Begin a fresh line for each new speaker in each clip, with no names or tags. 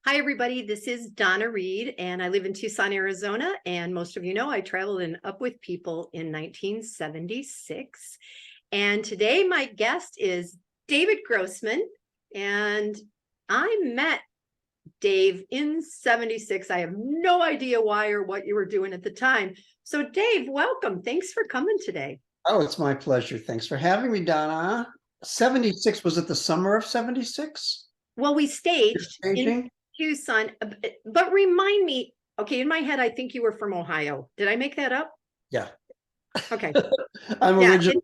Hi, everybody. This is Donna Reed, and I live in Tucson, Arizona. And most of you know I traveled in Up With People in 1976. And today my guest is David Grossman. And I met Dave in 76. I have no idea why or what you were doing at the time. So Dave, welcome. Thanks for coming today.
Oh, it's my pleasure. Thanks for having me, Donna. 76, was it the summer of 76?
Well, we staged in
Staging?
Tucson, but remind me, okay, in my head, I think you were from Ohio. Did I make that up?
Yeah.
Okay.
I'm
Yeah.
originally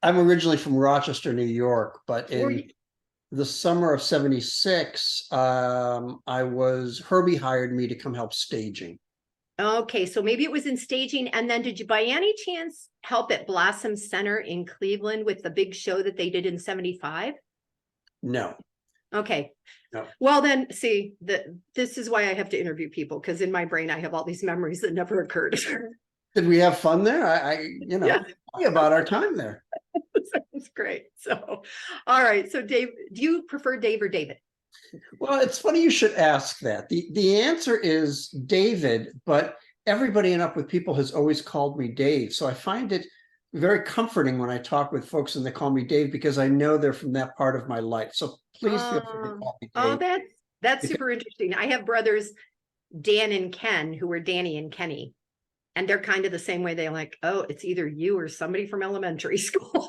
I'm originally from Rochester, New York, but
Were
in
you,
the summer of 76, Herbie hired me to come help staging.
okay, so maybe it was in staging. And then did you by any chance help at Blossom Center in Cleveland with the big show that they did in 75?
No,
Okay.
no.
Well, then see this is why I have to interview people, because in my brain I have all these memories that never occurred.
Did we have fun there?
Yeah.
Tell me about our time there.
That's great. So, all right. So Dave, do you prefer Dave or David?
Well, it's funny you should ask that. The answer is David, but everybody in Up With People has always called me Dave. So I find it very comforting when I talk with folks and they call me Dave because I know they're from that part of my life. So please feel free to call me
Oh,
Dave.
that's
Because
super interesting. I have brothers, Dan and Ken, who were Danny and Kenny. And they're kind of the same way. They're like, oh, it's either you or somebody from elementary school.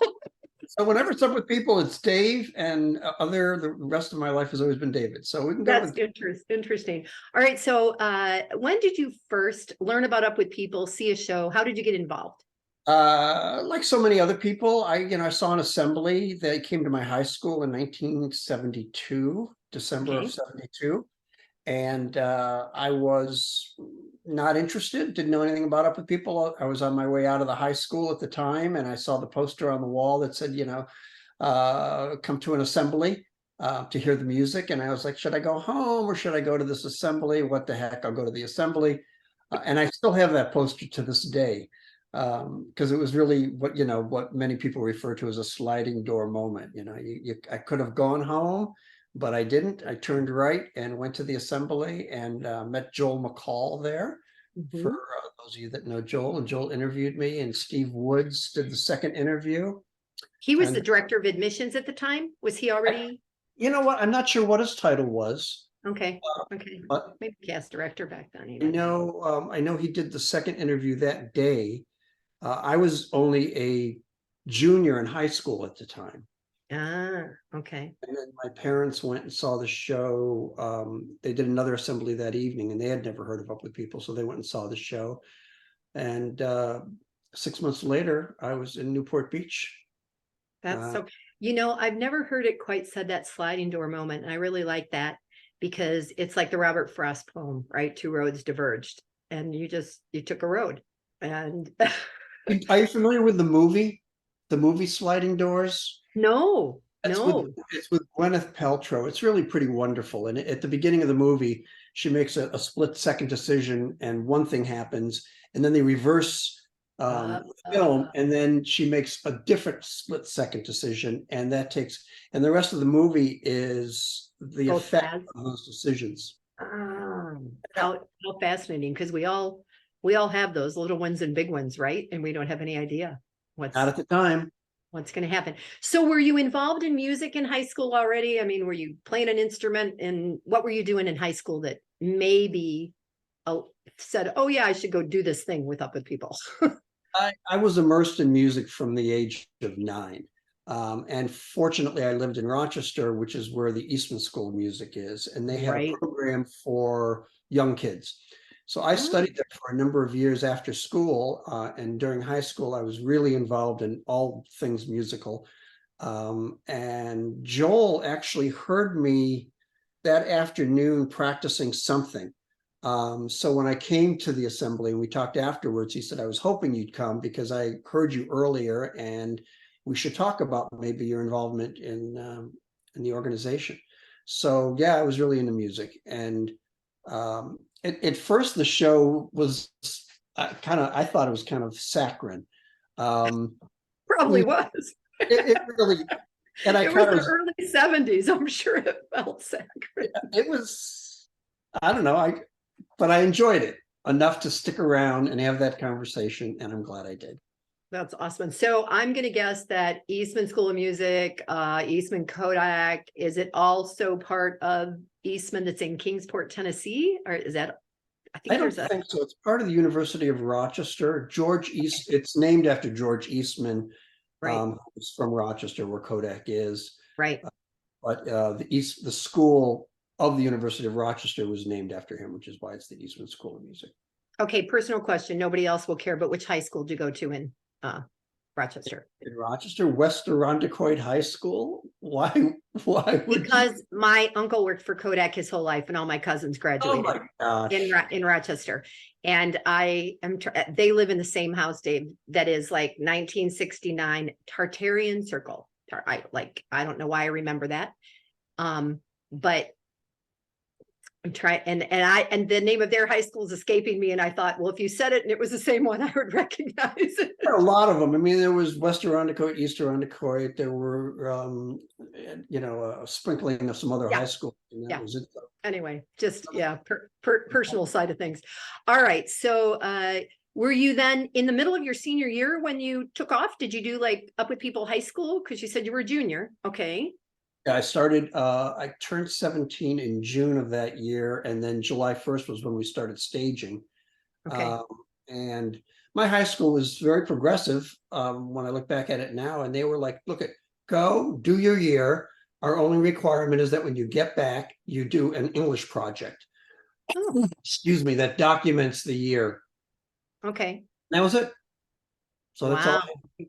so whenever it's Up With People, it's Dave, and the rest of my life has always been David. So we can go
That's
with
interesting. All right. So when did you first learn about Up With People, see a show? How did you get involved?
like so many other people. I saw an assembly that came to my high school in 1972, December of
Okay.
72. And I was not interested, didn't know anything about Up With People. I was on my way out of the high school at the time, and I saw the poster on the wall that said, come to an assembly to hear the music. And I was like, should I go home or should I go to this assembly? What the heck? I'll go to the assembly. And I still have that poster to this day, because it was really what many people refer to as a sliding door moment. I could have gone home, but I didn't. I turned right and went to the assembly and met Joel McCall there. For
Mhm.
those of you that know Joel, and Joel interviewed me, and Steve Woods did the second interview.
He was the
And
director of admissions at the time. Was he already?
you know what? I'm not sure what his title was,
Okay. Okay.
but
Maybe cast director back then,
I
even.
know I know he did the second interview that day. I was only a junior in high school at the time.
Ah, okay.
And then my parents went and saw the show. They did another assembly that evening, and they had never heard of Up With People, so they went and saw the show. And 6 months later, I was in Newport Beach.
That's
Uh,
so, I've never heard it quite said, that sliding door moment. And I really like that because it's like the Robert Frost poem, right? Two roads diverged and you took a road. And
are you familiar with the movie Sliding Doors?
no,
That's with
no.
it's with Gwyneth Paltrow. It's really pretty wonderful. And at the beginning of the movie, she makes a split-second decision, and one thing happens, and then they reverse
Uh,
the film, and then she makes a different split-second decision, and and the rest of the movie is the
both
effect
paths.
of those decisions. Yeah,
How fascinating, because we all have those little ones and big ones, right? And we don't have any idea
not
what's
at the time.
what's going to happen. So were you involved in music in high school already? I mean, were you playing an instrument, and what were you doing in high school that maybe said, oh yeah, I should go do this thing with Up With People?
I was immersed in music from the age of 9. And fortunately, I lived in Rochester, which is where the Eastman School of Music is, and they had a
Right.
program for young kids. So I
Oh,
studied there for a number of years after school, and during high school, I was really involved in all things musical. And Joel actually heard me that afternoon practicing something. So when I came to the assembly and we talked afterwards, he said, I was hoping you'd come because I heard you earlier and we should talk about maybe your involvement in the organization. So yeah, I was really into music. And at first the show was I thought it was kind of saccharine. Um,
probably
we,
was.
it really, and I
It was
kind of
the
was,
early 70s. I'm sure it felt sacred.
it was. I don't know. But I enjoyed it enough to stick around and have that conversation, and I'm glad I did.
That's awesome. So I'm going to guess that Eastman School of Music, Eastman Kodak, is it also part of Eastman that's in Kingsport, Tennessee? Or is that, I
I
think
don't
there's a,
think so. It's part of the University of Rochester. It's named after George Eastman,
right,
who's from Rochester, where Kodak is.
right.
But the school of the University of Rochester was named after him, which is why it's the Eastman School of Music.
Okay, personal question. Nobody else will care, but which high school did you go to in Rochester?
In Rochester, West Irondequoit High School. Why? Why would you?
Because my uncle worked for Kodak his whole life and all my cousins
Oh
graduated
my gosh!
in Rochester. And I am, they live in the same house, Dave, that is like 1969 Tartarian Circle. I don't know why I remember that. But I'm trying, and the name of their high school is escaping me. And I thought, well, if you said it and it was the same one, I would recognize it.
There are a lot of them. I mean, there was West Irondequoit, East Irondequoit. There were, a sprinkling of some other
Yeah.
high schools, and that
Yeah.
was it.
Anyway, just yeah, personal side of things. All right. So were you then in the middle of your senior year when you took off? Did you do like Up with People high school? Because you said you were a junior. Okay.
Yeah, I turned 17 in June of that year, and then July 1st was when we started staging.
Okay.
And my high school was very progressive when I look back at it now, and they were like, look, go do your year. Our only requirement is that when you get back, you do an English project.
Oh,
Excuse me, that documents the year.
okay.
That was it. So that's all.
Wow.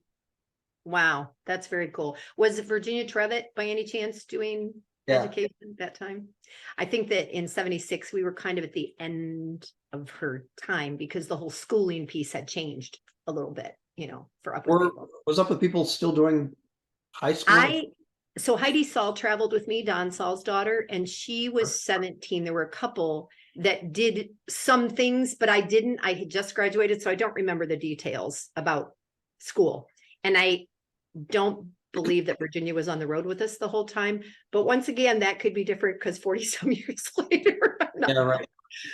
Wow. That's very cool. Was Virginia Trevitt by any chance doing
Yeah.
education at that time? I think that in 76, we were kind of at the end of her time because the whole schooling piece had changed a little bit, for Up with People.
Was Up with People still doing high school?
So Heidi Saul traveled with me, Don Saul's daughter, and she was 17. There were a couple that did some things, but I didn't. I had just graduated, so I don't remember the details about school. And I don't believe that Virginia was on the road with us the whole time. But once again, that could be different because 40 some years later.
Yeah, right.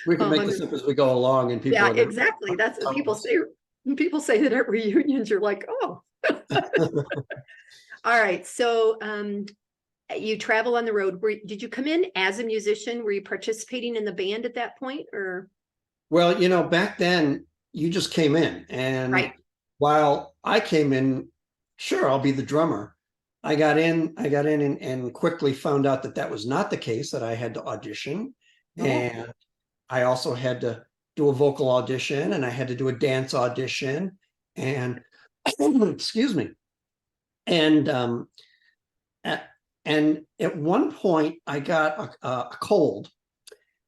We can make this up as we go along, and people.
Yeah, exactly. That's what people say. People say that at reunions, you're like, oh. All right. So you travel on the road. Did you come in as a musician? Were you participating in the band at that point or?
Well, back then you just came in, and
Right.
while I came in, sure, I'll be the drummer. I got in and quickly found out that that was not the case, that I had to audition.
Oh.
And I also had to do a vocal audition, and I had to do a dance audition, and excuse me. And at one point I got a cold,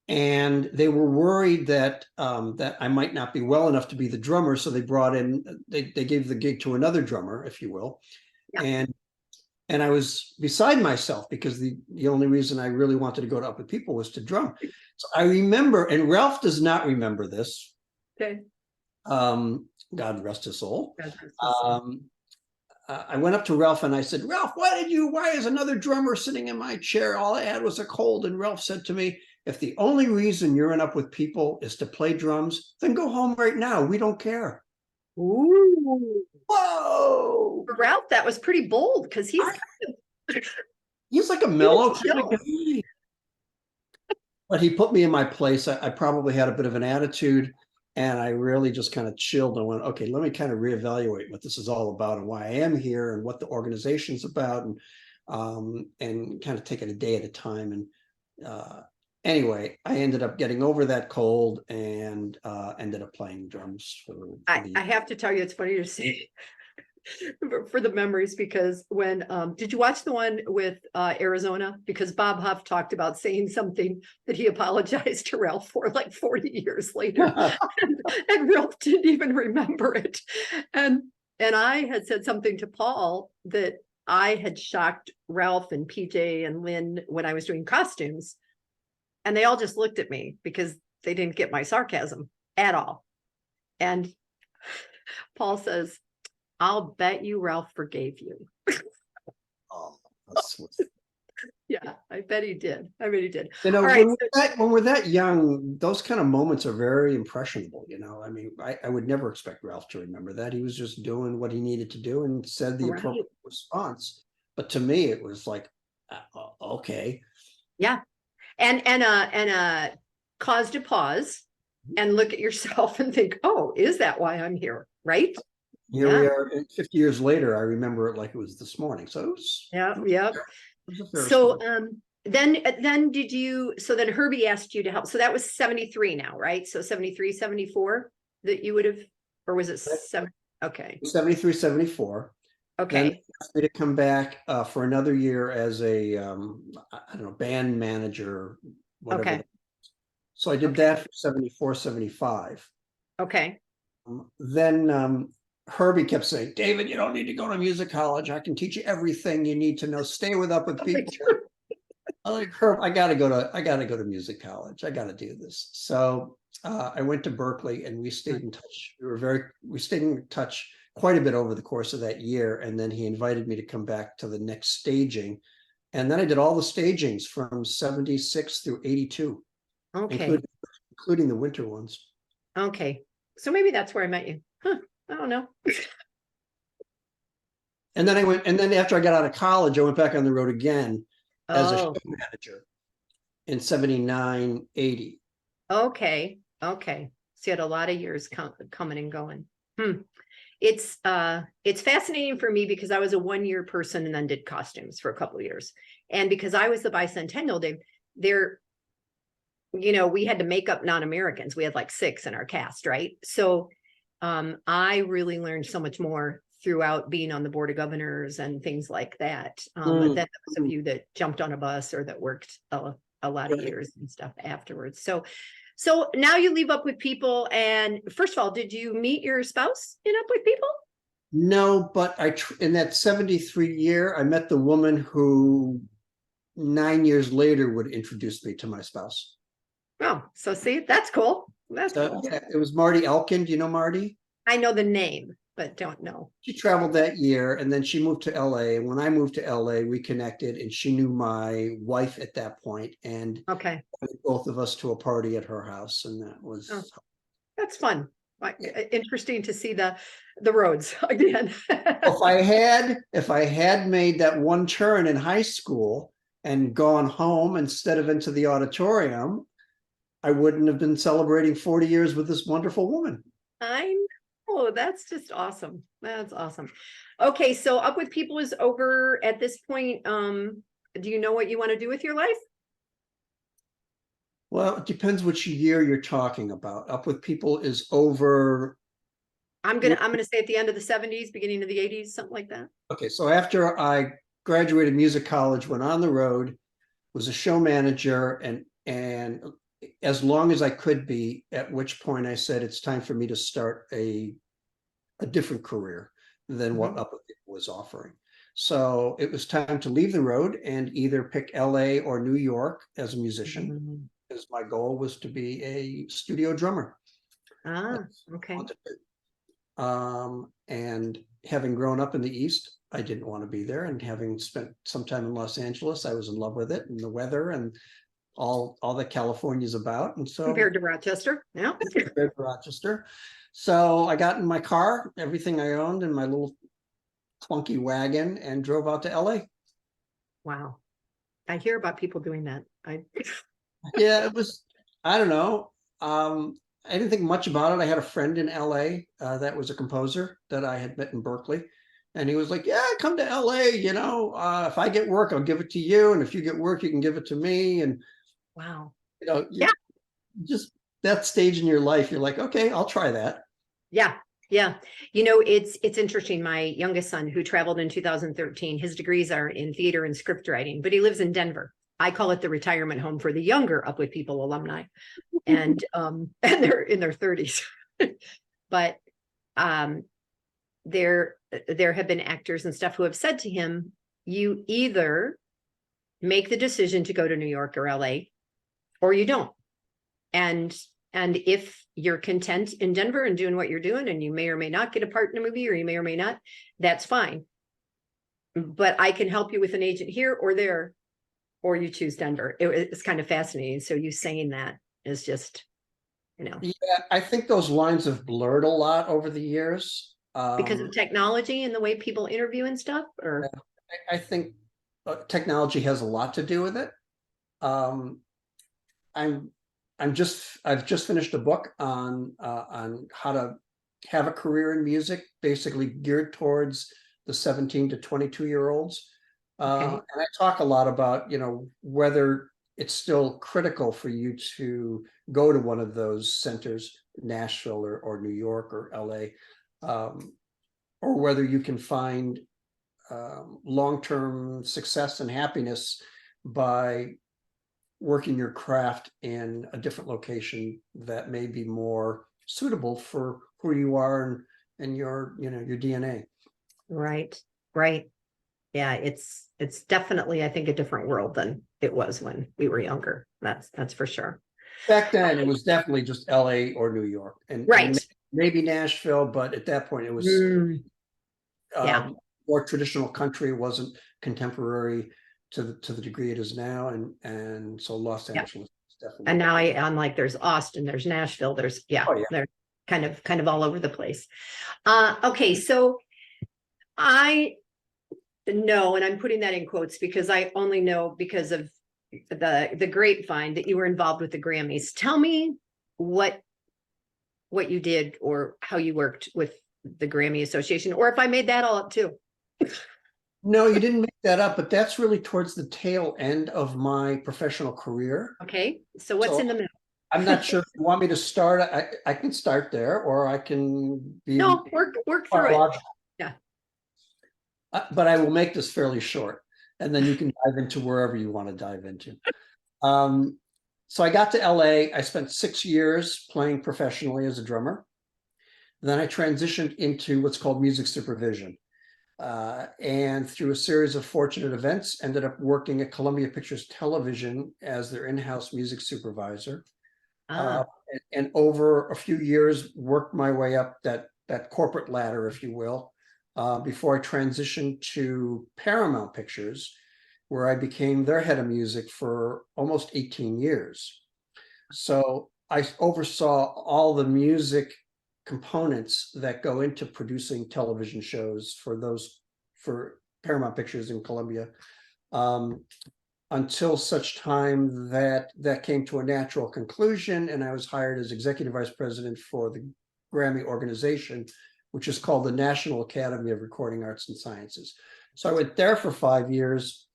and they were worried that that I might not be well enough to be the drummer, so they gave the gig to another drummer, if you will. Yeah. And I was beside myself because the only reason I really wanted to go to Up with People was to drum. So I remember, and Ralph does not remember this.
Okay.
God rest his soul. I went up to Ralph and I said, Ralph, why is another drummer sitting in my chair? All I had was a cold. And Ralph said to me, if the only reason you're in Up with People is to play drums, then go home right now. We don't care.
Ooh.
Whoa.
For Ralph, that was pretty bold because he's
like a mellow kind of guy. But he put me in my place. I probably had a bit of an attitude, and I really just kind of chilled and went, okay, let me kind of reevaluate what this is all about and why I am here and what the organization's about, and kind of take it a day at a time. And anyway, I ended up getting over that cold and ended up playing drums
I have to tell you, it's funny to see for the memories, because when did you watch the one with Arizona? Because Bob Huff talked about saying something that he apologized to Ralph for like 40 years later. and Ralph didn't even remember it. And I had said something to Paul that I had shocked Ralph and PJ and Lynn when I was doing costumes. And they all just looked at me because they didn't get my sarcasm at all. And Paul says, I'll bet you Ralph forgave you.
Oh, that's sweet.
Yeah, I bet he did. I bet he did.
You know,
All right.
when we're that young, those kind of moments are very impressionable. You know, I mean, I would never expect Ralph to remember that. He was just doing what he needed to do and said the
Right.
appropriate response. But to me, it was like, okay.
Yeah. And cause to pause and look at yourself and think, oh, is that why I'm here? Right?
Here we
Yeah.
are, and 50 years later. I remember it like it was this morning. So
Yeah. Yeah.
it was a fair
So
story.
then did you, so then Herbie asked you to help. So that was 73 now, right? So 73, 74 that you would have, or was it seven? Okay.
73, 74. Then they
Okay.
asked me to come back for another year as a I don't know, band manager, whatever.
Okay.
So I did
Okay.
that for 74, 75.
Okay.
Then Herbie kept saying, David, you don't need to go to music college. I can teach you everything you need to know. Stay with Up With People. I'm like, Herb, I gotta go to music college. I gotta do this. So I went to Berkeley and we stayed in touch. We stayed in touch quite a bit over the course of that year. And then he invited me to come back to the next staging. And then I did all the stagings from 76 through 82,
Okay.
including the winter ones.
Okay. So maybe that's where I met you. Huh. I don't know.
And then after I got out of college, I went back on the road again as a show
Oh,
manager in 79, 80.
okay. Okay. So you had a lot of years coming and going. It's fascinating for me because I was a 1 year person and then did costumes for a couple of years. And because I was the bicentennial, we had to make up non-Americans. We had like 6 in our cast, right? So I really learned so much more throughout being on the board of governors and things like that. But then those of you that jumped on a bus or that worked a lot of years and stuff afterwards. So now you leave Up With People. And first of all, did you meet your spouse in Up With People?
No, but in that 73 year, I met the woman who 9 years later would introduce me to my spouse.
Oh, so see, that's cool. That's cool.
Yeah, it was Marty Elkin. Do you know Marty?
I know the name, but don't know.
She traveled that year and then she moved to LA. And when I moved to LA, we connected and she knew my wife at that point and
Okay.
both of us to a party at her house. And that was
That's fun. Interesting to see the roads again.
if I had made that one turn in high school and gone home instead of into the auditorium, I wouldn't have been celebrating 40 years with this wonderful woman.
I know. That's just awesome. That's awesome. Okay, so Up With People is over at this point. Do you know what you want to do with your life?
Well, it depends which year you're talking about. Up With People is over.
I'm gonna say at the end of the 70s, beginning of the 80s, something like that.
Okay, so after I graduated music college, went on the road, was a show manager, and as long as I could be, at which point I said it's time for me to start a different career than what Up With People was offering. So it was time to leave the road and either pick LA or New York as a musician, because my goal was to be a studio drummer.
Okay.
And having grown up in the East, I didn't want to be there. And having spent some time in Los Angeles, I was in love with it and the weather and all that California's about. And so
Compared to Rochester, yeah.
Compared to Rochester. So I got in my car, everything I owned in my little clunky wagon and drove out to LA.
Wow. I hear about people doing that.
Yeah, it was, I don't know. I didn't think much about it. I had a friend in LA that was a composer that I had met in Berkeley. And he was like, yeah, come to LA, if I get work, I'll give it to you. And if you get work, you can give it to me. And
wow.
Yeah, just that stage in your life, you're like, okay, I'll try that.
Yeah. Yeah. It's interesting. My youngest son, who traveled in 2013, his degrees are in theater and script writing, but he lives in Denver. I call it the retirement home for the younger Up With People alumni. And they're in their 30s. But there have been actors and stuff who have said to him, you either make the decision to go to New York or LA, or you don't. And if you're content in Denver and doing what you're doing, and you may or may not get a part in a movie, or you may or may not, that's fine. But I can help you with an agent here or there. or you choose Denver. It's kind of fascinating. So you saying that is just,
Yeah, I think those lines have blurred a lot over the years.
because of technology and the way people interview and stuff, or
I think technology has a lot to do with it. Um, I'm I've just finished a book on how to have a career in music, basically geared towards the 17 to 22-year-olds.
okay,
And I talk a lot about, whether it's still critical for you to go to one of those centers, Nashville or New York or LA, or whether you can find long-term success and happiness by working your craft in a different location that may be more suitable for who you are and your, your DNA.
right, right. Yeah, it's definitely, I think, a different world than it was when we were younger. That's for sure.
Back then, it was definitely just LA or New York, and
Right.
maybe Nashville, but at that point, it was
Mm, yeah.
more traditional country. It wasn't contemporary to the degree it is now, and so Los
Yeah.
Angeles is definitely.
And now I'm like, there's Austin, there's Nashville, there's, yeah,
Oh yeah.
they're kind of all over the place. Okay, so I know, and I'm putting that in quotes because I only know because of the grapevine that you were involved with the Grammys. Tell me what you did or how you worked with the Grammy Association, or if I made that all up too.
No, you didn't make that up, but that's really towards the tail end of my professional career.
Okay, so what's
So
in the middle?
I'm not sure if you want me to start. I can start there, or I can be
No, work through it.
chronological.
Yeah.
But I will make this fairly short, and then you can dive into wherever you want to dive into. Um, so I got to LA. I spent 6 years playing professionally as a drummer. Then I transitioned into what's called music supervision. And through a series of fortunate events, ended up working at Columbia Pictures Television as their in-house music supervisor.
Ah,
And over a few years, worked my way up that corporate ladder, if you will, before I transitioned to Paramount Pictures, where I became their head of music for almost 18 years. So I oversaw all the music components that go into producing television shows for Paramount Pictures in Columbia, um, until such time that came to a natural conclusion, and I was hired as executive vice president for the Grammy organization, which is called the National Academy of Recording Arts and Sciences. So I went there for 5 years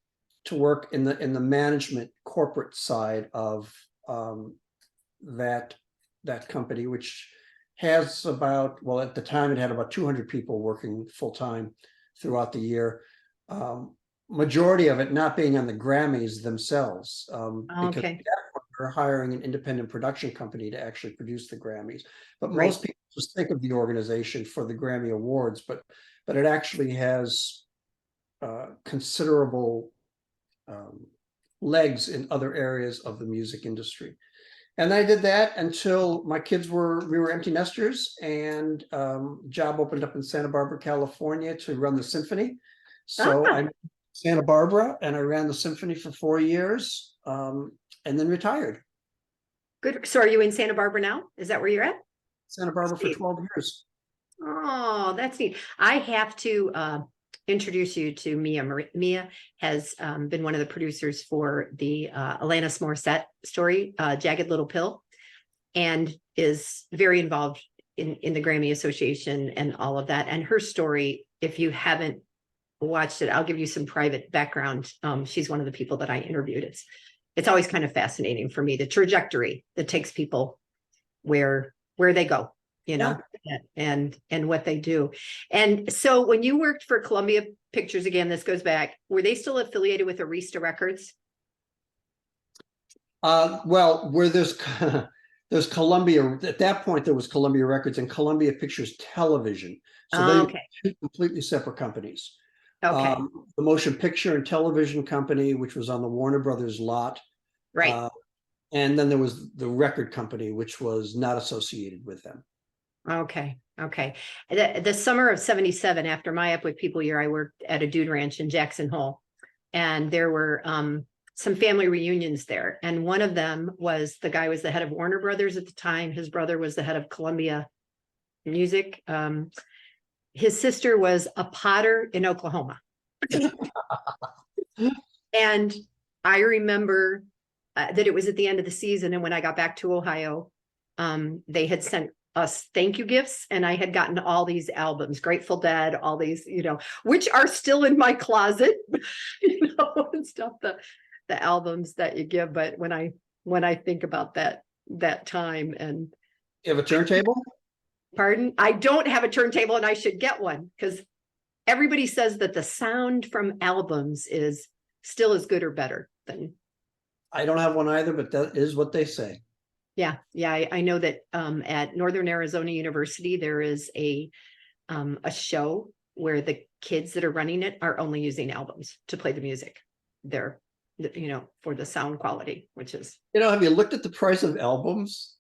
to work in the management corporate side of that company, which has about, well, at the time it had about 200 people working full time throughout the year. Majority of it not being on the Grammys themselves, because
okay,
we're hiring an independent production company to actually produce the Grammys. But
right.
most people just think of the organization for the Grammy Awards, but it actually has considerable legs in other areas of the music industry. And I did that until we were empty nesters, and job opened up in Santa Barbara, California to run the symphony. So
Ah,
I moved to Santa Barbara and I ran the symphony for 4 years, and then retired.
good. So are you in Santa Barbara now? Is that where you're at?
Santa Barbara for
Sweet.
12 years.
Oh, that's neat. I have to introduce you to Mia. Mia has been one of the producers for the Alanis Morissette story, Jagged Little Pill, and is very involved in the Grammy Association and all of that. And her story, if you haven't watched it, I'll give you some private background. She's one of the people that I interviewed. It's always kind of fascinating for me, the trajectory that takes people where they go, you know, and what they do. And so when you worked for Columbia Pictures, again, this goes back, were they still affiliated with Arista Records?
Well, where there's Columbia, at that point there was Columbia Records and Columbia Pictures Television. So they were
Okay.
two completely separate companies.
Okay.
The motion picture and television company, which was on the Warner Brothers lot.
Right.
And then there was the record company, which was not associated with them.
Okay. Okay. The summer of 77, after my Up With People year, I worked at a dude ranch in Jackson Hole. And there were some family reunions there. And one of them was the guy was the head of Warner Brothers at the time. His brother was the head of Columbia Music. His sister was a potter in Oklahoma. And I remember that it was at the end of the season. And when I got back to Ohio, they had sent us thank you gifts, and I had gotten all these albums, Grateful Dead, all these, which are still in my closet, and stuff, the albums that you give. But when I think about that time, and
You have a turntable?
pardon, I don't have a turntable, and I should get one, because everybody says that the sound from albums is still as good or better than.
I don't have one either, but that is what they say.
Yeah. I know that at Northern Arizona University, there is a show where the kids that are running it are only using albums to play the music. They're, for the sound quality, which is.
Have you looked at the price of albums?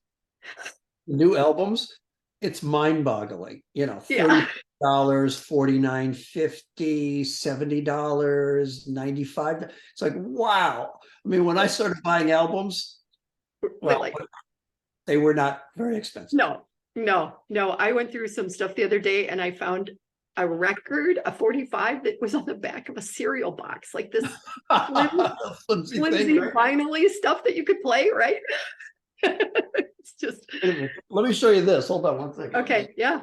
New albums? It's mind-boggling. $40, $49.50, $70, $95. It's like, wow. I mean, when I started buying albums, well,
Like,
they were not very expensive.
No. I went through some stuff the other day, and I found a record, a 45, that was on the back of a cereal box, like this flimsy
Right?
finally stuff that you could play, right? It's just.
Let me show you this. Hold on one second.
Okay, yeah.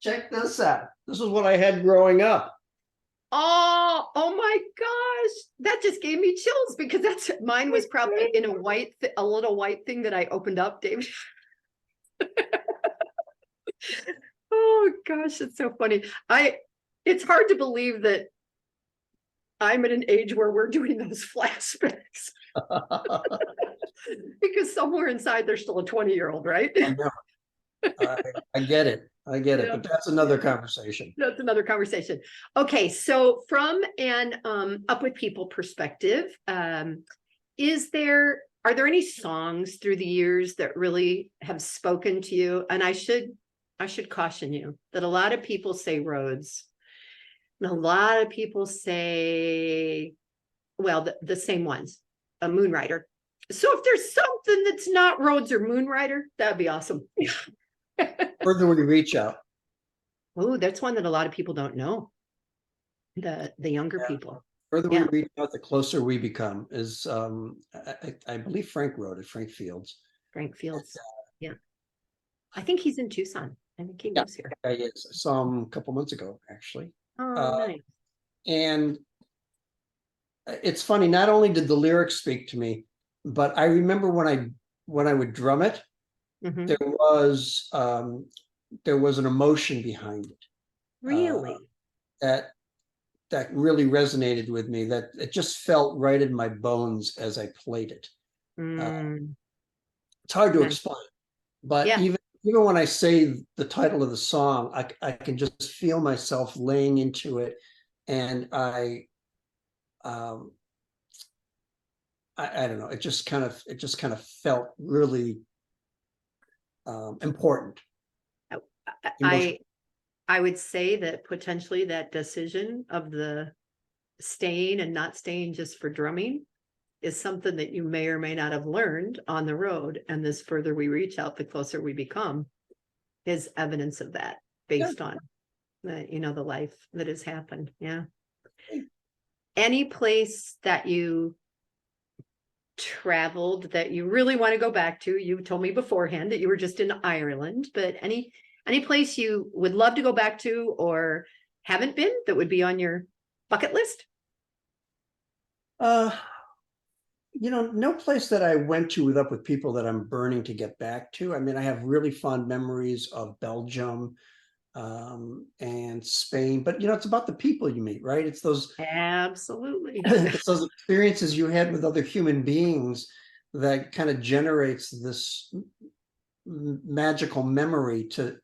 Check this out. This is what I had growing up.
Oh my gosh, that just gave me chills, because mine was probably in a little white thing that I opened up, David. Oh gosh, it's so funny. It's hard to believe that I'm at an age where we're doing those flashbacks. Because somewhere inside there's still a 20-year-old, right?
I know. I get it.
Yeah.
But that's another conversation.
That's another conversation. Okay, so from an Up With People perspective, are there any songs through the years that really have spoken to you? And I should caution you that a lot of people say Rhodes, and a lot of people say, well, the same ones, a Moonrider. So if there's something that's not Rhodes or Moonrider, that'd be awesome.
Further we reach out.
Oh, that's one that a lot of people don't know. The younger people.
Further we reach out, the closer we become. Is I believe Frank wrote it. Frank Fields.
Frank Fields. Yeah. I think he's in Tucson. I think he lives here.
I saw him a couple months ago, actually.
Oh, nice.
And it's funny. Not only did the lyrics speak to me, but I remember when I would drum it,
Mhm.
there was an emotion behind it.
Really?
That really resonated with me. That it just felt right in my bones as I played it. It's hard to explain, but even when I say the title of the song, I can just feel myself laying into it, and I don't know. It just kind of felt really important.
I would say that potentially that decision of the staying and not staying just for drumming is something that you may or may not have learned on the road. And this further we reach out, the closer we become, is evidence of that based on the life that has happened. Yeah. Any place that you traveled that you really want to go back to? You told me beforehand that you were just in Ireland, but any place you would love to go back to or haven't been that would be on your bucket list?
No place that I went to with people that I'm burning to get back to. I mean, I have really fond memories of Belgium and Spain, but it's about the people you meet, right? It's those
absolutely
it's those experiences you had with other human beings that kind of generates this magical memory to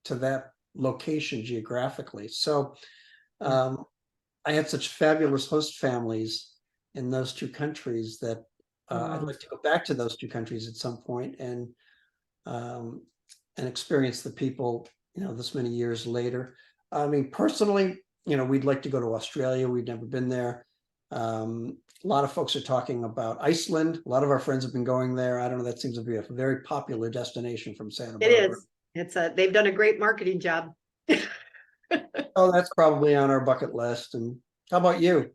that location geographically. So I had such fabulous host families in those two countries that I'd like to go back to those two countries at some point and experience the people, this many years later. I mean, personally, we'd like to go to Australia. We've never been there. A lot of folks are talking about Iceland. A lot of our friends have been going there. I don't know. That seems to be a very popular destination from Santa
It
Barbara.
is. They've done a great marketing job.
Oh, that's probably on our bucket list. And how about you?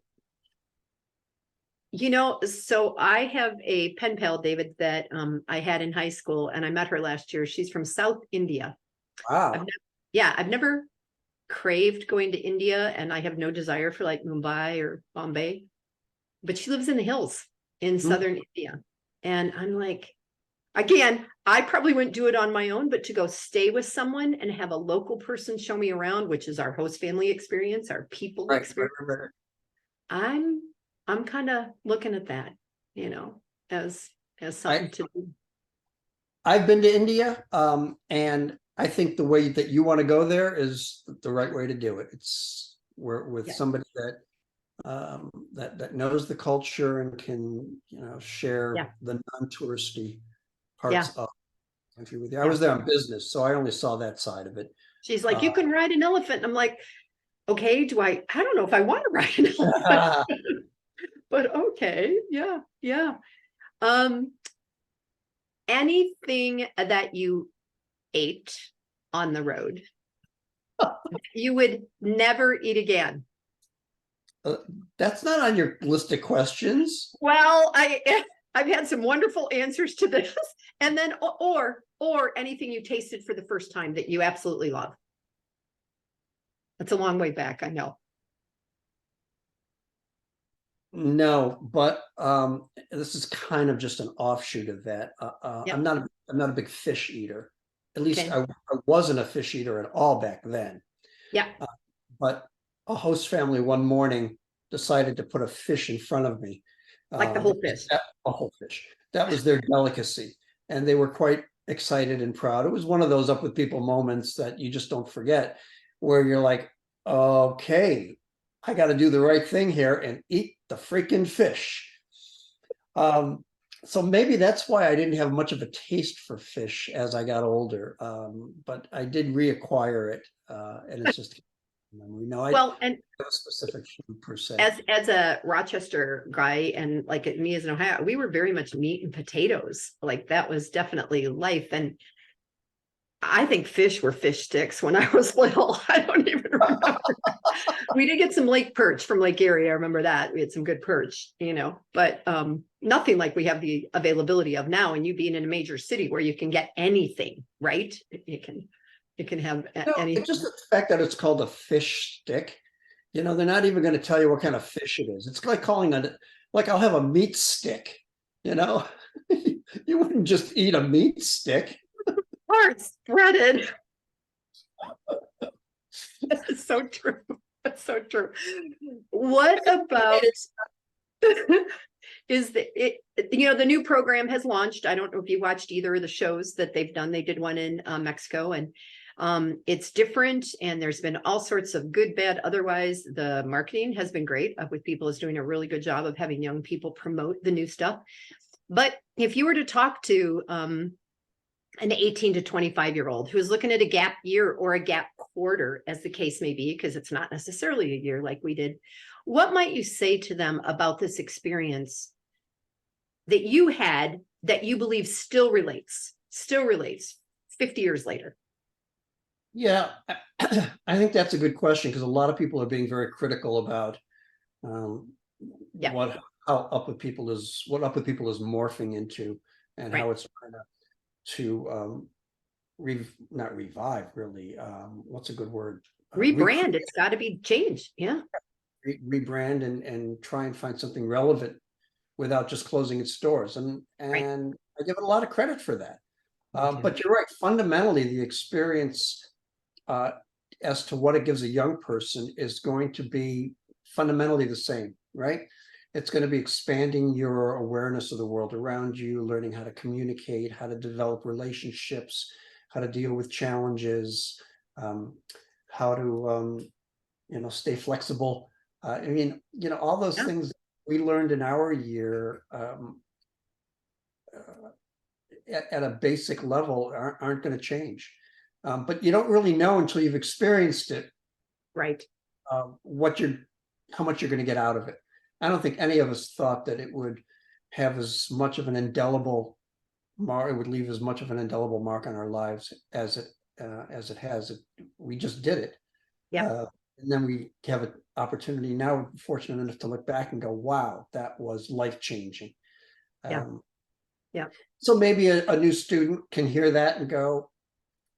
So I have a pen pal, David, that I had in high school, and I met her last year. She's from South India.
Wow.
I've never craved going to India, and I have no desire for like Mumbai or Bombay, but she lives in the hills in southern India. And I'm like, again, I probably wouldn't do it on my own, but to go stay with someone and have a local person show me around, which is our host family experience, our people experience.
Right.
I'm kind of looking at that, as something to do.
I've been to India, and I think the way that you want to go there is the right way to do it. It's with somebody that that knows the culture and can share the non-touristy parts of the country with you. I was there on business, so I only saw that side of it.
She's like, you can ride an elephant. And I'm like, okay, I don't know if I want to ride an elephant. But okay, yeah. Anything that you ate on the road you would never eat again?
That's not on your list of questions.
Well, I've had some wonderful answers to this, and then or anything you tasted for the first time that you absolutely love. That's a long way back, I know.
No, but this is kind of just an offshoot of that. I'm not a big fish eater. At least I wasn't a fish eater at all back then.
Yeah.
But a host family one morning decided to put a fish in front of me.
Like the whole fish.
A whole fish. That was their delicacy. And they were quite excited and proud. It was one of those up with people moments that you just don't forget, where you're like, okay, I got to do the right thing here and eat the freaking fish. So maybe that's why I didn't have much of a taste for fish as I got older. But I did reacquire it, and it's just memory. No,
and
a specific food per se.
As a Rochester guy, and like me as an Ohio, we were very much meat and potatoes. Like that was definitely life. And I think fish were fish sticks when I was little. I don't even remember. We did get some lake perch from Lake Erie. I remember that. We had some good perch, but nothing like we have the availability of now. And you being in a major city where you can get anything, right? You can have anything.
Just the fact that it's called a fish stick, they're not even going to tell you what kind of fish it is. It's like calling like I'll have a meat stick, You wouldn't just eat a meat stick.
Parts breaded. That's so true. That's so true. What about is the new program has launched? I don't know if you watched either of the shows that they've done. They did one in Mexico, and it's different, and there's been all sorts of good, bad. Otherwise, the marketing has been great. Up with People is doing a really good job of having young people promote the new stuff. But if you were to talk to an 18 to 25-year-old who's looking at a gap year or a gap quarter, as the case may be, because it's not necessarily a year like we did, what might you say to them about this experience that you had that you believe still relates 50 years later?
Yeah, I think that's a good question, because a lot of people are being very critical about what Up with People is morphing into, and how it's trying to not revive, really. What's a good word?
Rebrand. It's got to be changed. Yeah.
Rebrand and try and find something relevant without just closing its doors. And I give it a lot of credit for that. But you're right. Fundamentally, the experience as to what it gives a young person is going to be fundamentally the same, right? It's going to be expanding your awareness of the world around you, learning how to communicate, how to develop relationships, how to deal with challenges, how to, stay flexible. All those things we learned in our year at a basic level aren't going to change. But you don't really know until you've experienced it,
right?
How much you're going to get out of it. I don't think any of us thought that it would have as much of an indelible mark, it would leave as much of an indelible mark on our lives as it has. We just did it.
Yeah.
And then we have an opportunity now, we're fortunate enough to look back and go, wow, that was life-changing.
Yeah. Yeah.
So maybe a new student can hear that and go,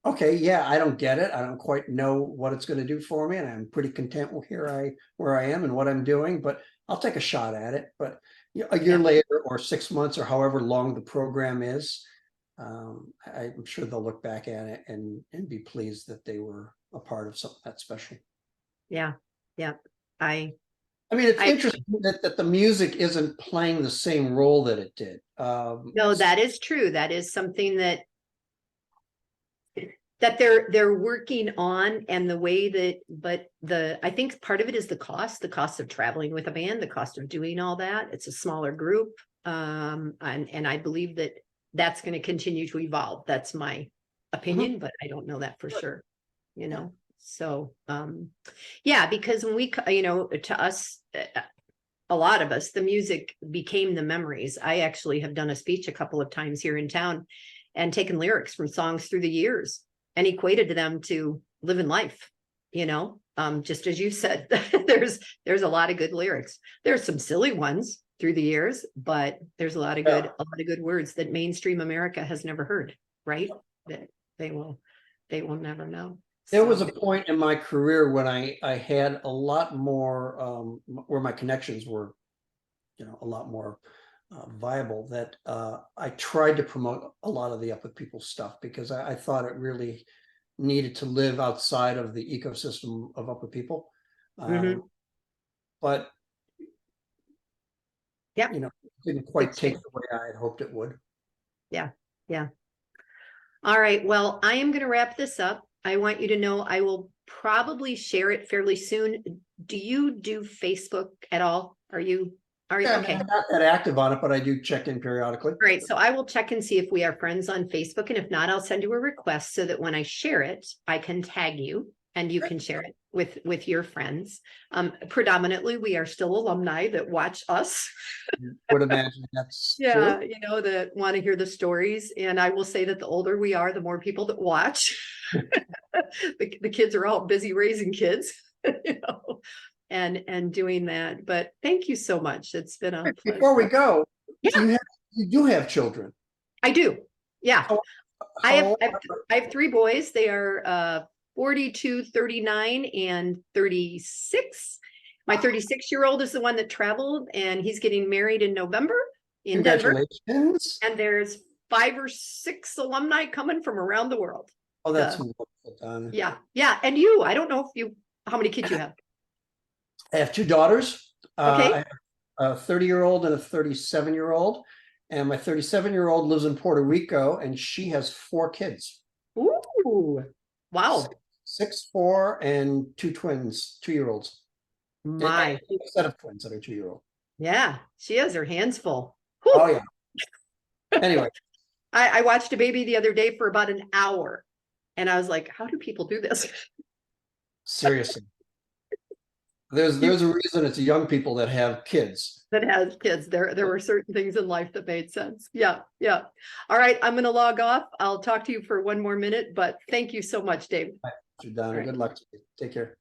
okay, yeah, I don't get it. I don't quite know what it's going to do for me. And I'm pretty content with where I am and what I'm doing, but I'll take a shot at it. But a year
Yeah.
later or 6 months or however long the program is, I'm sure they'll look back at it and be pleased that they were a part of something that special.
Yeah. Yeah. I
mean, it's
I
interesting that the music isn't playing the same role that it did.
No, that is true. That is something that they're working on, and the way that, but I think part of it is the cost of traveling with a band, the cost of doing all that. It's a smaller group. And I believe that that's going to continue to evolve. That's my opinion, but I don't know that for sure, you know? So, yeah, because when we, to us, a lot of us, the music became the memories. I actually have done a speech a couple of times here in town and taken lyrics from songs through the years and equated them to living life, just as you said. there's a lot of good lyrics. There's some silly ones through the years, but there's a lot of good words that mainstream America has never heard, right? That they will never know.
There was a point in my career when I had a lot more, where my connections were, a lot more viable, that I tried to promote a lot of the Up With People stuff, because I thought it really needed to live outside of the ecosystem of Up With People. But
yeah,
didn't quite take the way I had hoped it would.
Yeah. Yeah. All right. Well, I am going to wrap this up. I want you to know I will probably share it fairly soon. Do you do Facebook at all? Are you okay?
I'm not that active on it, but I do check in periodically.
Great. So I will check and see if we are friends on Facebook. And if not, I'll send you a request so that when I share it, I can tag you and you can share it with your friends. Predominantly, we are still alumni that watch us.
Would imagine that's
yeah,
true.
That want to hear the stories. And I will say that the older we are, the more people that watch. the kids are all busy raising kids, and doing that. But thank you so much. It's been a pleasure.
Before we go,
yeah.
you do have children.
I do. Yeah. I have 3 boys. They are 42, 39, and 36. My 36-year-old is the one that traveled, and he's getting married in November in Denver.
Congratulations.
And there's 5 or 6 alumni coming from around the world.
Oh, that's wonderful, Donna.
Yeah. Yeah. And you, I don't know how many kids you have.
I have 2 daughters.
Okay.
I have a 30-year-old and a 37-year-old. And my 37-year-old lives in Puerto Rico, and she has 4 kids.
Ooh, wow.
6, 4, and 2 twins, 2-year-olds.
My
a set of twins that are 2-year-old.
Yeah, she has her hands full.
Whew. Oh yeah. Anyway,
I watched a baby the other day for about an hour, and I was like, "How do people do this?"
Seriously, there's a reason it's young people that have kids.
That has kids. There were certain things in life that made sense. Yeah, yeah. All right, I'm going to log off. I'll talk to you for one more minute, but thank you so much, Dave.
Donna, good luck to you. Take care.